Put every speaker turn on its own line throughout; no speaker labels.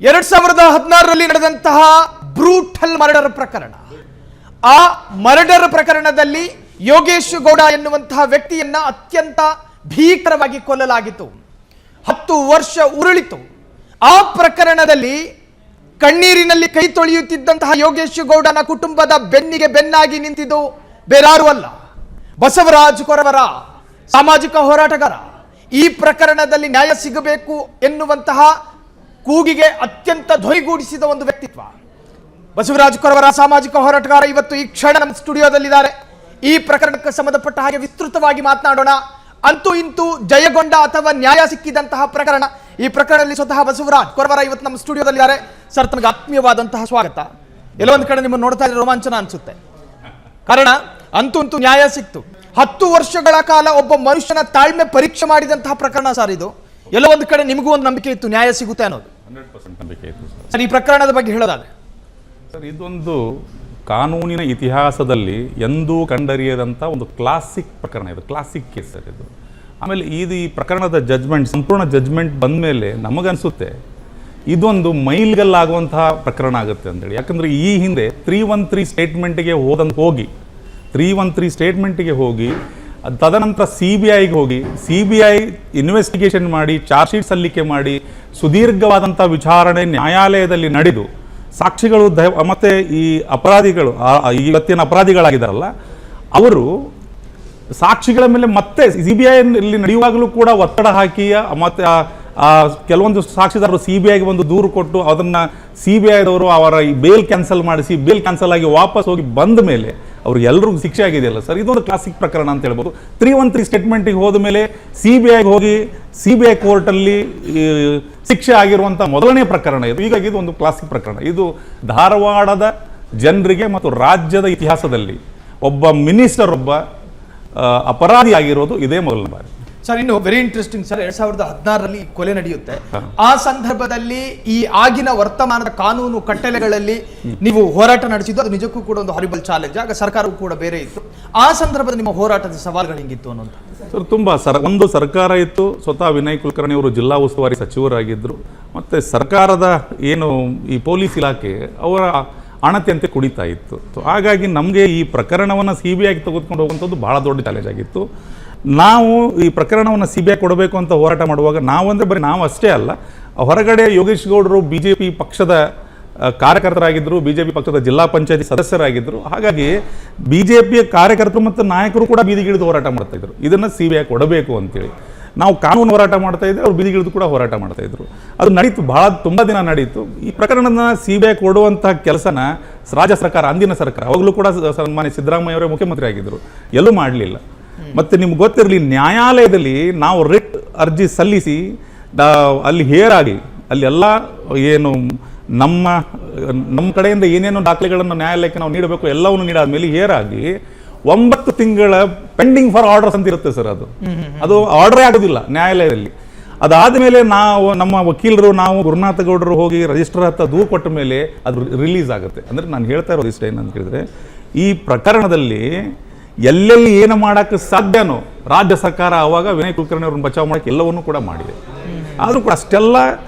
2016ರಲ್ಲಿ ನಡೆದಂತಹ brutal murder ಪ್ರಕರಣ. ಆ ಮರ್ಡರ್ ಪ್ರಕರಣದಲ್ಲಿ ಯೋಗೇಶ್ ಗೌಡ ಎನ್ನುವಂತಹ ವ್ಯಕ್ತಿಯನ್ನ ಅತ್ಯಂತ ಭೀಕರವಾಗಿ ಕೊಲ್ಲಲಾಗಿತ್ತು. 10 ವರ್ಷ ಉರುಳಿತು. ಆ ಪ್ರಕರಣದಲ್ಲಿ ಕಣ್ಣೀರಿನಲ್ಲಿ ಕೈ ತೊಳೆಯುತ್ತಿದ್ದಂತಹ ಯೋಗೇಶ್ ಗೌಡನ ಕುಟುಂಬದ ಬೆನ್ನಿಗೆ ಬೆನ್ನಾಗಿ ನಿಂತಿದ್ದು ಬೇರಾರು ಅಲ್ಲ, ಬಸವರಾಜ್ ಕೊರವರ, ಸಾಮಾಜಿಕ ಹೋರಾಟಗಾರ. ಈ ಪ್ರಕರಣದಲ್ಲಿ ನ್ಯಾಯ ಸಿಗಬೇಕು ಎನ್ನುವಂತಹ ಕೂಗಿಗೆ ಅತ್ಯಂತ ಧ್ವನಿಗೂಡಿಸಿದ ಒಂದು ವ್ಯಕ್ತಿತ್ವ ಬಸವರಾಜ್ ಕೊರವರ, ಸಾಮಾಜಿಕ ಹೋರಾಟಗಾರ. ಇವತ್ತು ಈ ಕ್ಷಣ ನಮ್ಮ ಸ್ಟುಡಿಯೋದಲ್ಲಿದ್ದಾರೆ. ಈ ಪ್ರಕರಣಕ್ಕೆ ಸಂಬಂಧಪಟ್ಟ ಹಾಗೆ ವಿಸ್ತೃತವಾಗಿ ಮಾತನಾಡೋಣ. ಅಂತೂ ಇಂತೂ ಜಯಗೊಂಡ ಅಥವಾ ನ್ಯಾಯ ಸಿಕ್ಕಿದಂತಹ ಪ್ರಕರಣ. ಈ ಪ್ರಕರಣದಲ್ಲಿ ಸ್ವತಃ ಬಸವರಾಜ್ ಕೊರವರ ಇವತ್ತು ನಮ್ಮ ಸ್ಟುಡಿಯೋದಲ್ಲಿದ್ದಾರೆ. ಸರ್, ತಮಗೆ ಆತ್ಮೀಯವಾದಂತಹ ಸ್ವಾಗತ. ಎಲ್ಲೋ ಒಂದು ಕಡೆ ನಿಮ್ಮನ್ನು ನೋಡ್ತಾ ಇದ್ರೆ ರೋಮಾಂಚನ ಅನ್ಸುತ್ತೆ. ಕಾರಣ ಅಂತೂ ನ್ಯಾಯ ಸಿಕ್ತು. 10 ವರ್ಷಗಳ ಕಾಲ ಒಬ್ಬ ಮನುಷ್ಯನ ತಾಳ್ಮೆ ಪರೀಕ್ಷೆ ಮಾಡಿದಂತಹ ಪ್ರಕರಣ ಸರ್ ಇದು. ಎಲ್ಲೋ ಒಂದು ಕಡೆ ನಿಮಗೂ ಒಂದು ನಂಬಿಕೆ ಇತ್ತು ನ್ಯಾಯ ಸಿಗುತ್ತೆ ಅನ್ನೋದು.
100% ನಂಬಿಕೆ ಇತ್ತು
ಸರ್. ಈ ಪ್ರಕರಣದ ಬಗ್ಗೆ ಹೇಳೋದಾದ್ರೆ
ಸರ್, ಇದೊಂದು ಕಾನೂನಿನ ಇತಿಹಾಸದಲ್ಲಿ ಎಂದೂ ಕಂಡರಿಯದಂಥ ಒಂದು ಕ್ಲಾಸಿಕ್ ಪ್ರಕರಣ. ಇದು ಕ್ಲಾಸಿಕ್ ಕೇಸ್ ಸರ್ ಇದು. ಆಮೇಲೆ ಈ ಪ್ರಕರಣದ ಜಡ್ಜ್ಮೆಂಟ್, ಸಂಪೂರ್ಣ ಜಡ್ಜ್ಮೆಂಟ್ ಬಂದ ಮೇಲೆ ನಮಗನ್ಸುತ್ತೆ ಇದೊಂದು ಮೈಲ್ಗಲ್ಲಾಗುವಂತಹ ಪ್ರಕರಣ ಆಗುತ್ತೆ ಅಂತೇಳಿ. ಯಾಕಂದರೆ ಈ ಹಿಂದೆ 313 ಸ್ಟೇಟ್ಮೆಂಟ್ಗೆ ಹೋಗಿ ತದನಂತರ CBIಗೆ ಹೋಗಿ CBI ಇನ್ವೆಸ್ಟಿಗೇಷನ್ ಮಾಡಿ ಚಾರ್ಜ್ ಶೀಟ್ ಸಲ್ಲಿಕೆ ಮಾಡಿ ಸುದೀರ್ಘವಾದಂಥ ವಿಚಾರಣೆ ನ್ಯಾಯಾಲಯದಲ್ಲಿ ನಡೆದು ಸಾಕ್ಷಿಗಳು ಮತ್ತು ಈ ಅಪರಾಧಿಗಳು, ಇವತ್ತಿನ ಅಪರಾಧಿಗಳಾಗಿದ್ದಾರಲ್ಲ ಅವರು ಸಾಕ್ಷಿಗಳ ಮೇಲೆ ಮತ್ತೆ CBIಯಲ್ಲಿ ನಡೆಯುವಾಗಲೂ ಕೂಡ ಒತ್ತಡ ಹಾಕಿ ಮತ್ತು ಕೆಲವೊಂದು ಸಾಕ್ಷಿದಾರರು CBIಗೆ ಒಂದು ದೂರು ಕೊಟ್ಟು ಅದನ್ನು CBIದವರು ಅವರ ಈ ಬೇಲ್ ಕ್ಯಾನ್ಸಲ್ ಮಾಡಿಸಿ ಬೇಲ್ ಕ್ಯಾನ್ಸಲ್ ಆಗಿ ವಾಪಸ್ ಹೋಗಿ ಬಂದ ಮೇಲೆ ಅವ್ರಿಗೆಲ್ಲರಿಗೂ ಶಿಕ್ಷೆ ಆಗಿದೆಯಲ್ಲ ಸರ್. ಇದೊಂದು ಕ್ಲಾಸಿಕ್ ಪ್ರಕರಣ ಅಂತ ಹೇಳ್ಬೋದು. 313 ಸ್ಟೇಟ್ಮೆಂಟಿಗೆ ಹೋದ ಮೇಲೆ CBIಗೆ ಹೋಗಿ CBI ಕೋರ್ಟಲ್ಲಿ ಶಿಕ್ಷೆ ಆಗಿರುವಂಥ ಮೊದಲನೇ ಪ್ರಕರಣ ಇದು. ಹೀಗಾಗಿ ಇದು ಒಂದು ಕ್ಲಾಸಿಕ್ ಪ್ರಕರಣ. ಇದು ಧಾರವಾಡದ ಜನರಿಗೆ ಮತ್ತು ರಾಜ್ಯದ ಇತಿಹಾಸದಲ್ಲಿ ಒಬ್ಬ ಮಿನಿಸ್ಟರ್, ಒಬ್ಬ ಅಪರಾಧಿ ಆಗಿರೋದು ಇದೇ ಮೊದಲನೇ ಬಾರಿ
ಸರ್. ಇನ್ನು ವೆರಿ ಇಂಟ್ರೆಸ್ಟಿಂಗ್ ಸರ್, 2016ರಲ್ಲಿ ಕೊಲೆ ನಡೆಯುತ್ತೆ. ಆ ಸಂದರ್ಭದಲ್ಲಿ ಈ ಆಗಿನ ವರ್ತಮಾನದ ಕಾನೂನು ಕಟ್ಟಳೆಗಳಲ್ಲಿ ನೀವು ಹೋರಾಟ ನಡೆಸಿದ್ದು ಅದು ನಿಜಕ್ಕೂ ಕೂಡ ಒಂದು ಹಾರಿಬಲ್ ಚಾಲೆಂಜ್. ಆಗ ಸರ್ಕಾರವೂ ಕೂಡ ಬೇರೆ ಇತ್ತು. ಆ ಸಂದರ್ಭದ ನಿಮ್ಮ ಹೋರಾಟದ ಸವಾಲುಗಳು ಹೆಂಗಿತ್ತು ಅನ್ನೋದು
ಸರ್? ತುಂಬ ಒಂದು ಸರ್ಕಾರ ಇತ್ತು, ಸ್ವತಃ ವಿನಯ್ ಕುಲಕರ್ಣಿ ಅವರು ಜಿಲ್ಲಾ ಉಸ್ತುವಾರಿ ಸಚಿವರಾಗಿದ್ದರು. ಮತ್ತು ಸರ್ಕಾರದ ಏನು ಈ ಪೊಲೀಸ್ ಇಲಾಖೆ ಅವರ ಅಣತಿಯಂತೆ ಕುಡಿತಾ ಇತ್ತು. ಹಾಗಾಗಿ ನಮಗೆ ಈ ಪ್ರಕರಣವನ್ನು CBIಗೆ ತೆಗೆದುಕೊಂಡು ಹೋಗುವಂಥದ್ದು ಭಾಳ ದೊಡ್ಡ ಚಾಲೆಂಜ್ ಆಗಿತ್ತು. ನಾವು ಈ ಪ್ರಕರಣವನ್ನು CBI ಕೊಡಬೇಕು ಅಂತ ಹೋರಾಟ ಮಾಡುವಾಗ ನಾವಂದರೆ ಬರೀ ನಾವು ಅಷ್ಟೇ ಅಲ್ಲ, ಹೊರಗಡೆ ಯೋಗೇಶ್ ಗೌಡರು BJP ಪಕ್ಷದ ಕಾರ್ಯಕರ್ತರಾಗಿದ್ದರು, BJP ಪಕ್ಷದ ಜಿಲ್ಲಾ ಪಂಚಾಯತಿ ಸದಸ್ಯರಾಗಿದ್ದರು. ಹಾಗಾಗಿ BJPಯ ಕಾರ್ಯಕರ್ತರು ಮತ್ತು ನಾಯಕರು ಕೂಡ ಬೀದಿಗಿಳಿದು ಹೋರಾಟ ಮಾಡ್ತಾಯಿದ್ರು, ಇದನ್ನು CBI ಕೊಡಬೇಕು ಅಂತೇಳಿ. ನಾವು ಕಾನೂನು ಹೋರಾಟ ಮಾಡ್ತಾಯಿದ್ದೆ, ಅವ್ರು ಬೀದಿಗಿಳಿದು ಕೂಡ ಹೋರಾಟ ಮಾಡ್ತಾಯಿದ್ರು. ಅದು ನಡೀತು, ತುಂಬ ದಿನ ನಡೀತು. ಈ ಪ್ರಕರಣನ CBI ಕೊಡುವಂಥ ಕೆಲಸನ ರಾಜ್ಯ ಸರ್ಕಾರ, ಅಂದಿನ ಸರ್ಕಾರ, ಅವಾಗಲೂ ಕೂಡ ಸನ್ಮಾನ್ಯ ಸಿದ್ದರಾಮಯ್ಯ ಅವರೇ ಮುಖ್ಯಮಂತ್ರಿ ಆಗಿದ್ದರು, ಎಲ್ಲೂ ಮಾಡಲಿಲ್ಲ. ಮತ್ತು ನಿಮ್ಗೆ ಗೊತ್ತಿರಲಿ, ನ್ಯಾಯಾಲಯದಲ್ಲಿ ನಾವು ರಿಟ್ ಅರ್ಜಿ ಸಲ್ಲಿಸಿ ಅಲ್ಲಿ ಹೇರಾಗಿ ಅಲ್ಲಿ ಎಲ್ಲ ಏನು ನಮ್ಮ ಕಡೆಯಿಂದ ಏನೇನು ದಾಖಲೆಗಳನ್ನು ನ್ಯಾಯಾಲಯಕ್ಕೆ ನಾವು ನೀಡಬೇಕು ಎಲ್ಲವನ್ನು ನೀಡಾದ್ಮೇಲೆ ಹೇರಾಗಿ 9 ತಿಂಗಳ ಪೆಂಡಿಂಗ್ ಫಾರ್ ಆರ್ಡರ್ಸ್ ಅಂತ ಇರುತ್ತೆ ಸರ್. ಅದು ಆರ್ಡರೇ ಆಗೋದಿಲ್ಲ ನ್ಯಾಯಾಲಯದಲ್ಲಿ. ಅದಾದಮೇಲೆ ನಮ್ಮ ವಕೀಲರು, ನಾವು ಗುರುನಾಥ ಗೌಡರು ಹೋಗಿ ರಿಜಿಸ್ಟರ್ ಹತ್ತ ದೂರು ಕೊಟ್ಟ ಮೇಲೆ ಅದು ರಿಲೀಸ್ ಆಗುತ್ತೆ. ಅಂದರೆ ನಾನು ಹೇಳ್ತಾ ಇರೋದು ಇಷ್ಟ ಏನಂತ ಹೇಳಿದ್ರೆ, ಈ ಪ್ರಕರಣದಲ್ಲಿ ಎಲ್ಲೆಲ್ಲಿ ಏನು ಮಾಡೋಕ್ಕೆ ಸಾಧ್ಯನೋ ರಾಜ್ಯ ಸರ್ಕಾರ ಆವಾಗ ವಿನಯ್ ಕುಲಕರ್ಣಿ ಅವ್ರನ್ನ ಬಚಾವ್ ಮಾಡೋಕ್ಕೆ ಎಲ್ಲವನ್ನೂ ಕೂಡ ಮಾಡಿದೆ. ಆದರೂ ಕೂಡ ಅಷ್ಟೆಲ್ಲ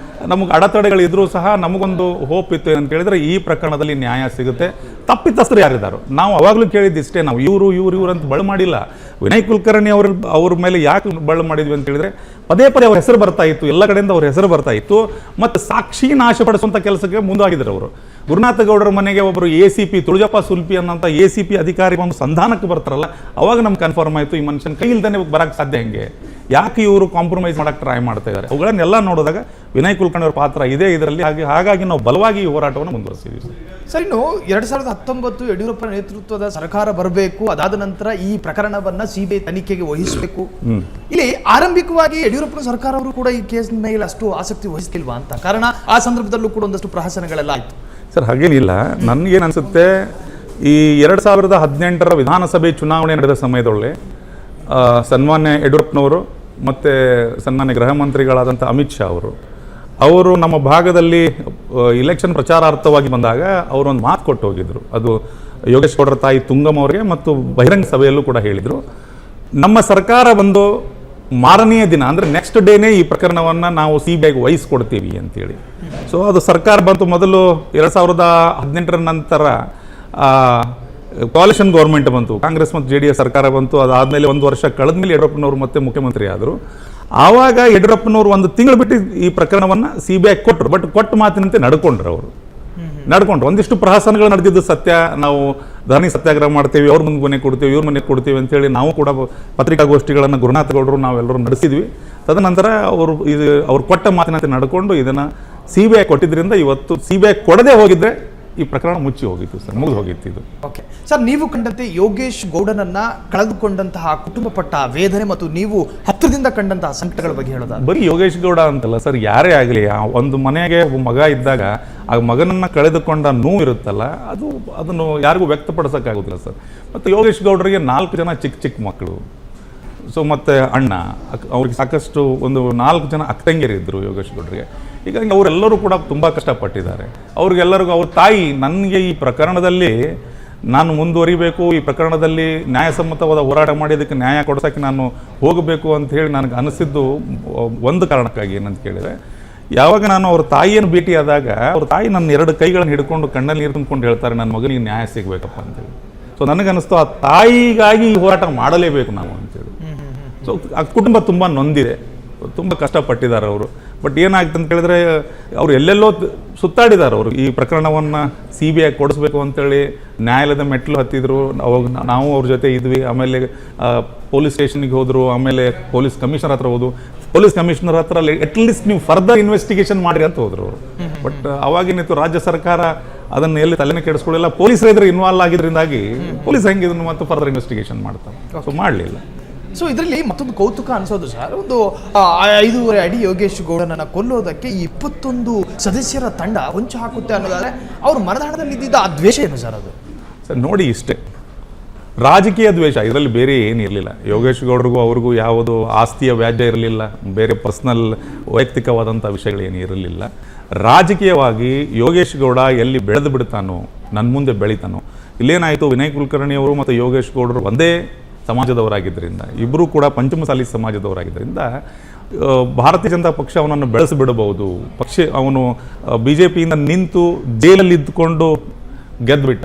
ನಮಗೆ ಅಡೆತಡೆಗಳಿದ್ರೂ ಸಹ ನಮಗೊಂದು ಹೋಪ್ ಇತ್ತು ಏನಂತ ಹೇಳಿದ್ರೆ ಈ ಪ್ರಕರಣದಲ್ಲಿ ನ್ಯಾಯ ಸಿಗುತ್ತೆ. ತಪ್ಪಿತಸ್ಥರು ಯಾರಿದ್ದಾರೋ ನಾವು ಅವಾಗಲೂ ಕೇಳಿದ್ದಿಷ್ಟೇ, ನಾವು ಇವರು ಅಂತ ಬಳ ಮಾಡಿಲ್ಲ. ವಿನಯ್ ಕುಲಕರ್ಣಿ ಅವ್ರ ಮೇಲೆ ಯಾಕೆ ಬಳ ಮಾಡಿದ್ವಿ ಅಂತ ಹೇಳಿದ್ರೆ ಪದೇ ಅವ್ರ ಹೆಸರು ಬರ್ತಾ ಇತ್ತು, ಎಲ್ಲ ಕಡೆಯಿಂದ ಅವ್ರ ಹೆಸರು ಬರ್ತಾ ಇತ್ತು. ಮತ್ತು ಸಾಕ್ಷಿ ನಾಶಪಡಿಸುವಂಥ ಕೆಲಸಕ್ಕೆ ಮುಂದಾಗಿದ್ದರು ಅವರು. ಗುರುನಾಥ ಗೌಡರ ಮನೆಗೆ ಒಬ್ಬರು ACP ತುಳಜಪ್ಪ ಸುಲ್ಪಿ ಅನ್ನೋಂಥ ACP ಅಧಿಕಾರಿ ಒಂದು ಸಂಧಾನಕ್ಕೆ ಬರ್ತಾರಲ್ಲ, ಅವಾಗ ನಮ್ಗೆ ಕನ್ಫರ್ಮ್ ಆಯಿತು ಈ ಮನುಷ್ಯನ ಕೈ ಇಲ್ದೇ ಬರೋಕ್ಕೆ ಸಾಧ್ಯ ಹೆಂಗೆ, ಯಾಕೆ ಇವರು ಕಾಂಪ್ರಮೈಸ್ ಮಾಡೋಕ್ಕೆ ಟ್ರೈ ಮಾಡ್ತಾ ಇದ್ದಾರೆ. ಅವುಗಳನ್ನೆಲ್ಲ ನೋಡಿದಾಗ ವಿನಯ್ ಕುಲಕರ್ಣಿ ಅವರ ಪಾತ್ರ ಇದೆ ಇದರಲ್ಲಿ. ಹಾಗಾಗಿ ನಾವು ಬಲವಾಗಿ ಈ ಹೋರಾಟವನ್ನು ಮುಂದುವರಿಸಿದ್ದೀವಿ
ಸರ್. ಇನ್ನು 2019 ಯಡಿಯೂರಪ್ಪ ನೇತೃತ್ವದ ಸರ್ಕಾರ ಬರಬೇಕು, ಅದಾದ ನಂತರ ಈ ಪ್ರಕರಣವನ್ನ CBI ತನಿಖೆಗೆ ವಹಿಸಬೇಕು. ಇಲ್ಲಿ ಆರಂಭಿಕವಾಗಿ ಯಡಿಯೂರಪ್ಪನ ಸರ್ಕಾರವರು ಕೂಡ ಈ ಕೇಸ್ ಮೇಲೆ ಅಷ್ಟು ಆಸಕ್ತಿ ವಹಿಸ್ತಿಲ್ವಾ ಅಂತ, ಕಾರಣ ಆ ಸಂದರ್ಭದಲ್ಲೂ ಕೂಡ ಒಂದಷ್ಟು ಪ್ರಹಸನಗಳೆಲ್ಲ ಆಯಿತು
ಸರ್. ಹಾಗೇನಿಲ್ಲ, ನನಗೇನು ಅನಿಸುತ್ತೆ, ಈ 2018ರ ವಿಧಾನಸಭೆ ಚುನಾವಣೆ ನಡೆದ ಸಮಯದೊಳಗೆ ಸನ್ಮಾನ್ಯ ಯಡಿಯೂರಪ್ಪನವರು ಮತ್ತು ಸನ್ಮಾನ್ಯ ಗೃಹ ಮಂತ್ರಿಗಳಾದಂಥ ಅಮಿತ್ ಶಾ ಅವರು ನಮ್ಮ ಭಾಗದಲ್ಲಿ ಇಲೆಕ್ಷನ್ ಪ್ರಚಾರಾರ್ಥವಾಗಿ ಬಂದಾಗ ಅವರೊಂದು ಮಾತು ಕೊಟ್ಟು ಹೋಗಿದ್ರು. ಅದು ಯೋಗೇಶ್ ಗೌಡರ ತಾಯಿ ತುಂಗಮ್ಮ ಅವರಿಗೆ ಮತ್ತು ಬಹಿರಂಗ ಸಭೆಯಲ್ಲೂ ಕೂಡ ಹೇಳಿದರು, ನಮ್ಮ ಸರ್ಕಾರ ಬಂದು ಮಾರನೆಯ ದಿನ ಅಂದರೆ ನೆಕ್ಸ್ಟ್ ಡೇನೇ ಈ ಪ್ರಕರಣವನ್ನು ನಾವು CBIಗೆ ವಹಿಸ್ಕೊಡ್ತೀವಿ ಅಂತೇಳಿ. ಸೊ ಅದು ಸರ್ಕಾರ ಬಂತು ಮೊದಲು 2018 ನಂತರ ಕಾಲಿಷನ್ ಗೌರ್ಮೆಂಟ್ ಬಂತು, ಕಾಂಗ್ರೆಸ್ ಮತ್ತು JDS ಸರ್ಕಾರ ಬಂತು. ಅದಾದಮೇಲೆ 1 ವರ್ಷ ಕಳೆದ ಮೇಲೆ ಯಡಿಯೂರಪ್ಪನವರು ಮತ್ತೆ ಮುಖ್ಯಮಂತ್ರಿ ಆದರು. ಆವಾಗ ಯಡಿಯೂರಪ್ಪನವರು 1 ತಿಂಗಳು ಬಿಟ್ಟು ಈ ಪ್ರಕರಣವನ್ನು CBI ಕೊಟ್ಟರು. ಬಟ್ ಕೊಟ್ಟ ಮಾತಿನಂತೆ ನಡ್ಕೊಂಡ್ರು ಅವರು. ಒಂದಿಷ್ಟು ಪ್ರಹಸನಗಳು ನಡೆದಿದ್ದು ಸತ್ಯ. ನಾವು ಧರಣಿ ಸತ್ಯಾಗ್ರಹ ಮಾಡ್ತೀವಿ, ಅವ್ರ ಮುಂದೆ ಮನೆ ಕೊಡ್ತೀವಿ, ಇವ್ರ ಮನೆ ಕೊಡ್ತೀವಿ ಅಂತೇಳಿ ನಾವು ಕೂಡ ಪತ್ರಿಕಾಗೋಷ್ಠಿಗಳನ್ನು ಗುರುನಾಥ್ ಗೌಡರು ನಾವೆಲ್ಲರೂ ನಡೆಸಿದ್ವಿ. ತದನಂತರ ಅವ್ರು ಕೊಟ್ಟ ಮಾತಿನಂತೆ ನಡ್ಕೊಂಡು ಇದನ್ನು CBI ಕೊಟ್ಟಿದ್ದರಿಂದ ಇವತ್ತು CBI ಕೊಡದೆ ಹೋಗಿದ್ರೆ ಈ ಪ್ರಕರಣ ಮುಚ್ಚಿ ಹೋಗಿತ್ತು ಸರ್, ಮುಗಿದು ಹೋಗಿತ್ತು ಇದು.
ಓಕೆ ಸರ್, ನೀವು ಕಂಡಂತೆ ಯೋಗೇಶ್ ಗೌಡನನ್ನ ಕಳೆದುಕೊಂಡಂತಹ ಕುಟುಂಬ ಪಟ್ಟ ವೇದನೆ ಮತ್ತು ನೀವು ಹತ್ತಿರದಿಂದ ಕಂಡಂತಹ ಸಂಕಟಗಳ ಬಗ್ಗೆ ಹೇಳೋದಾದ್ರೆ?
ಬರೀ ಯೋಗೇಶ್ ಗೌಡ ಅಂತಲ್ಲ ಸರ್, ಯಾರೇ ಆಗಲಿ, ಒಂದು ಮನೆಗೆ ಮಗ ಇದ್ದಾಗ ಆ ಮಗನನ್ನು ಕಳೆದುಕೊಂಡ ನೋವು ಇರುತ್ತಲ್ಲ, ಅದನ್ನು ಯಾರಿಗೂ ವ್ಯಕ್ತಪಡಿಸೋಕ್ಕಾಗೋದಿಲ್ಲ ಸರ್. ಮತ್ತು ಯೋಗೇಶ್ ಗೌಡರಿಗೆ 4 ಜನ ಚಿಕ್ಕ ಮಕ್ಕಳು. ಸೊ ಮತ್ತು ಅಣ್ಣ, ಅವ್ರಿಗೆ ಸಾಕಷ್ಟು 4 ಜನ ಅಕ್ಕಂಗಿಯರಿದ್ದರು ಯೋಗೇಶ್ ಗೌಡರಿಗೆ. ಹೀಗಾಗಿ ಅವರೆಲ್ಲರೂ ಕೂಡ ತುಂಬ ಕಷ್ಟಪಟ್ಟಿದ್ದಾರೆ. ಅವ್ರಿಗೆಲ್ಲರಿಗೂ ಅವ್ರ ತಾಯಿ, ನನಗೆ ಈ ಪ್ರಕರಣದಲ್ಲಿ ನಾನು ಮುಂದುವರಿಬೇಕು, ಈ ಪ್ರಕರಣದಲ್ಲಿ ನ್ಯಾಯಸಮ್ಮತವಾದ ಹೋರಾಟ ಮಾಡಿದ್ದಕ್ಕೆ ನ್ಯಾಯ ಕೊಡ್ಸೋಕ್ಕೆ ನಾನು ಹೋಗಬೇಕು ಅಂತ ಹೇಳಿ ನನಗೆ ಅನಿಸಿದ್ದು ಒಂದು ಕಾರಣಕ್ಕಾಗಿ. ಏನಂತ ಕೇಳಿದರೆ, ಯಾವಾಗ ನಾನು ಅವ್ರ ತಾಯಿಯನ್ನು ಭೇಟಿಯಾದಾಗ ಅವ್ರ ತಾಯಿ ನನ್ನ 2 ಕೈಗಳನ್ನು ಹಿಡ್ಕೊಂಡು ಕಣ್ಣಲ್ಲಿ ನೀರು ತುಂಬಿಕೊಂಡು ಹೇಳ್ತಾರೆ, ನನ್ನ ಮಗನಿಗೆ ನ್ಯಾಯ ಸಿಗಬೇಕಪ್ಪ ಅಂತೇಳಿ. ಸೊ ನನಗನ್ನಿಸ್ತು ಆ ತಾಯಿಗಾಗಿ ಹೋರಾಟ ಮಾಡಲೇಬೇಕು ನಾವು ಅಂತೇಳಿ. ಸೊ ಆ ಕುಟುಂಬ ತುಂಬ ನೊಂದಿದೆ, ತುಂಬ ಕಷ್ಟಪಟ್ಟಿದ್ದಾರೆ ಅವರು. ಬಟ್ ಏನಾಗ್ತದೆ ಅಂತ ಹೇಳಿದ್ರೆ, ಅವರು ಎಲ್ಲೆಲ್ಲೋ ಸುತ್ತಾಡಿದ್ದಾರೆ. ಅವರು ಈ ಪ್ರಕರಣವನ್ನು CBI ಕೊಡಿಸ್ಬೇಕು ಅಂತೇಳಿ ನ್ಯಾಯಾಲಯದ ಮೆಟ್ಲು ಹತ್ತಿದ್ರು. ನಾವು ಅವ್ರ ಜೊತೆ ಇದ್ವಿ. ಆಮೇಲೆ ಪೊಲೀಸ್ ಸ್ಟೇಷನ್ಗೆ ಹೋದರು, ಆಮೇಲೆ ಪೊಲೀಸ್ ಕಮಿಷನರ್ ಹತ್ರ ಹೋದ್ರು. ಪೊಲೀಸ್ ಕಮಿಷನರ್ ಹತ್ರ ಅಟ್ಲೀಸ್ಟ್ ನೀವು ಫರ್ದರ್ ಇನ್ವೆಸ್ಟಿಗೇಷನ್ ಮಾಡಿರಿ ಅಂತ ಹೋದ್ರು ಅವರು. ಬಟ್ ಅವಾಗಿನಿತ್ತು ರಾಜ್ಯ ಸರ್ಕಾರ ಅದನ್ನು ಎಲ್ಲಿ ತಲೆನೇ ಕೆಡಿಸ್ಕೊಳ್ಳಿಲ್ಲ. ಪೊಲೀಸರು ಇದ್ರೆ ಇನ್ವಾಲ್ವ್ ಆಗಿದ್ರಿಂದಾಗಿ ಪೊಲೀಸ್ ಹೆಂಗೆ ಇದನ್ನು ಮತ್ತೆ ಫರ್ದರ್ ಇನ್ವೆಸ್ಟಿಗೇಷನ್ ಮಾಡ್ತಾರೆ. ಸೊ ಮಾಡಲಿಲ್ಲ.
ಸೊ ಇದರಲ್ಲಿ ಮತ್ತೊಂದು ಕೌತುಕ ಅನ್ಸೋದು ಸರ್, 5.5 ಅಡಿ ಯೋಗೇಶ್ ಗೌಡನನ್ನ ಕೊಲ್ಲೋದಕ್ಕೆ 21 ಸದಸ್ಯರ ತಂಡ ಹೊಂಚು ಹಾಕುತ್ತೆ ಅನ್ನೋದಾದ್ರೆ ಅವ್ರ ಮನದಾಳದಲ್ಲಿ ಇದ್ದಿದ್ದ ಆ ದ್ವೇಷ ಏನು ಸರ್? ಅದು
ಸರ್ ನೋಡಿ, ಇಷ್ಟೇ ರಾಜಕೀಯ ದ್ವೇಷ, ಇದರಲ್ಲಿ ಬೇರೆ ಏನಿರಲಿಲ್ಲ. ಯೋಗೇಶ್ ಗೌಡ್ರಿಗೂ ಅವ್ರಿಗೂ ಯಾವುದೋ ಆಸ್ತಿಯ ವ್ಯಾಜ್ಯ ಇರಲಿಲ್ಲ, ಬೇರೆ ಪರ್ಸ್ನಲ್ ವೈಯಕ್ತಿಕವಾದಂಥ ವಿಷಯಗಳೇನು ಇರಲಿಲ್ಲ. ರಾಜಕೀಯವಾಗಿ ಯೋಗೇಶ್ ಗೌಡ ಎಲ್ಲಿ ಬೆಳೆದು ಬಿಡ್ತಾನೋ, ನನ್ನ ಮುಂದೆ ಬೆಳಿತಾನೋ. ಇಲ್ಲೇನಾಯಿತು, ವಿನಯ್ ಕುಲಕರ್ಣಿ ಅವರು ಮತ್ತು ಯೋಗೇಶ್ ಗೌಡರು ಒಂದೇ ಸಮಾಜದವರಾಗಿದ್ದರಿಂದ, ಇಬ್ಬರೂ ಕೂಡ ಪಂಚಮಸಾಲಿ ಸಮಾಜದವರಾಗಿದ್ದರಿಂದ ಭಾರತೀಯ ಜನತಾ ಪಕ್ಷ ಅವನನ್ನು ಬೆಳೆಸಿಬಿಡಬಹುದು. ಅವನು BJPಯಿಂದ ನಿಂತು ಜೈಲಲ್ಲಿ ಇದ್ದುಕೊಂಡು ಗೆದ್ದುಬಿಟ್ಟ,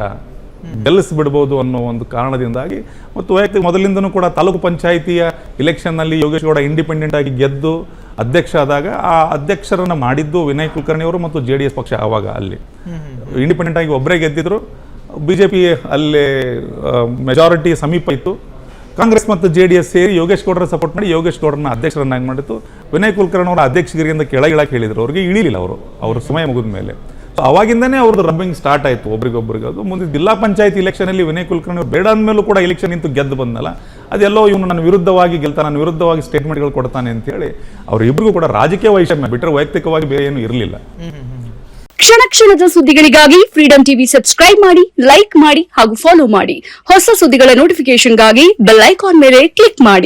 ಗೆಲ್ಲಿಸಿಬಿಡ್ಬೋದು ಅನ್ನೋ ಒಂದು ಕಾರಣದಿಂದಾಗಿ, ಮತ್ತು ವೈಯಕ್ತಿಕ ಮೊದಲಿಂದನೂ ಕೂಡ ತಾಲೂಕು ಪಂಚಾಯಿತಿಯ ಇಲೆಕ್ಷನ್ನಲ್ಲಿ ಯೋಗೇಶ್ ಗೌಡ ಇಂಡಿಪೆಂಡೆಂಟ್ ಆಗಿ ಗೆದ್ದು ಅಧ್ಯಕ್ಷ ಆದಾಗ ಆ ಅಧ್ಯಕ್ಷರನ್ನು ಮಾಡಿದ್ದು ವಿನಯ್ ಕುಲಕರ್ಣಿ ಅವರು ಮತ್ತು JDS ಪಕ್ಷ. ಆವಾಗ ಅಲ್ಲಿ ಇಂಡಿಪೆಂಡೆಂಟ್ ಆಗಿ ಒಬ್ಬರೇ ಗೆದ್ದಿದ್ರು. BJP ಅಲ್ಲೇ ಮೆಜಾರಿಟಿ ಸಮೀಪ ಇತ್ತು. ಕಾಂಗ್ರೆಸ್ ಮತ್ತು JDS ಸೇರಿ ಯೋಗೇಶ್ ಗೌಡರ ಸಪೋರ್ಟ್ ಮಾಡಿ ಯೋಗೇಶ್ ಗೌಡರನ್ನ ಅಧ್ಯಕ್ಷರನ್ನಾಗಿ ಮಾಡಿತ್ತು. ವಿನಯ್ ಕುಲಕರ್ಣಿ ಅವರ ಅಧ್ಯಕ್ಷಗಿರಿಯಿಂದ ಕೆಳಗಿಳಕ್ಕೆ ಹೇಳಿದರು. ಅವ್ರಿಗೆ ಇಳಿಲಿಲ್ಲ ಅವ್ರ ಸಮಯ ಮುಗಿದ ಮೇಲೆ. ಸೊ ಅವಾಗಿಂದನೇ ಅವ್ರದ್ದು ರಬ್ಬಿಂಗ್ ಸ್ಟಾರ್ಟ್ ಆಯಿತು ಒಬ್ರಿಗೊಬ್ರಿಗೆ. ಅದು ಮುಂದೆ ಜಿಲ್ಲಾ ಪಂಚಾಯತ್ ಇಲೆಕ್ಷನಲ್ಲಿ ವಿನಯ್ ಕುಲಕರ್ಣಿ ಬೇಡ ಅಂದಮೇಲೂ ಕೂಡ ಇಲೆಕ್ಷನ್ ನಿಂತು ಗೆದ್ದು ಬಂದಲ್ಲ, ಅದೆಲ್ಲೋ ಇವನು ನನ್ನ ವಿರುದ್ಧವಾಗಿ ಗೆಲ್ತಾನೆ, ನನ್ನ ವಿರುದ್ಧವಾಗಿ ಸ್ಟೇಟ್ಮೆಂಟ್ಗಳು ಕೊಡ್ತಾನೆ ಅಂತೇಳಿ ಅವರಿಬ್ಬರಿಗೂ ಕೂಡ ರಾಜಕೀಯ ವೈಷಮ್ಯ ಬಿಟ್ಟರೆ ವೈಯಕ್ತಿಕವಾಗಿ ಬೇರೆ ಏನೂ ಇರಲಿಲ್ಲ.
ಕ್ಷಣ ಕ್ಷಣದ ಸುದ್ದಿಗಳಿಗಾಗಿ ಫ್ರೀಡಂ ಟಿವಿ ಸಬ್ಸ್ಕ್ರೈಬ್ ಮಾಡಿ, ಲೈಕ್ ಮಾಡಿ ಹಾಗೂ ಫಾಲೋ ಮಾಡಿ. ಹೊಸ ಸುದ್ದಿಗಳ ನೋಟಿಫಿಕೇಶನ್ಗಾಗಿ ಬೆಲ್ ಐಕಾನ್ ಮೇಲೆ ಕ್ಲಿಕ್ ಮಾಡಿ.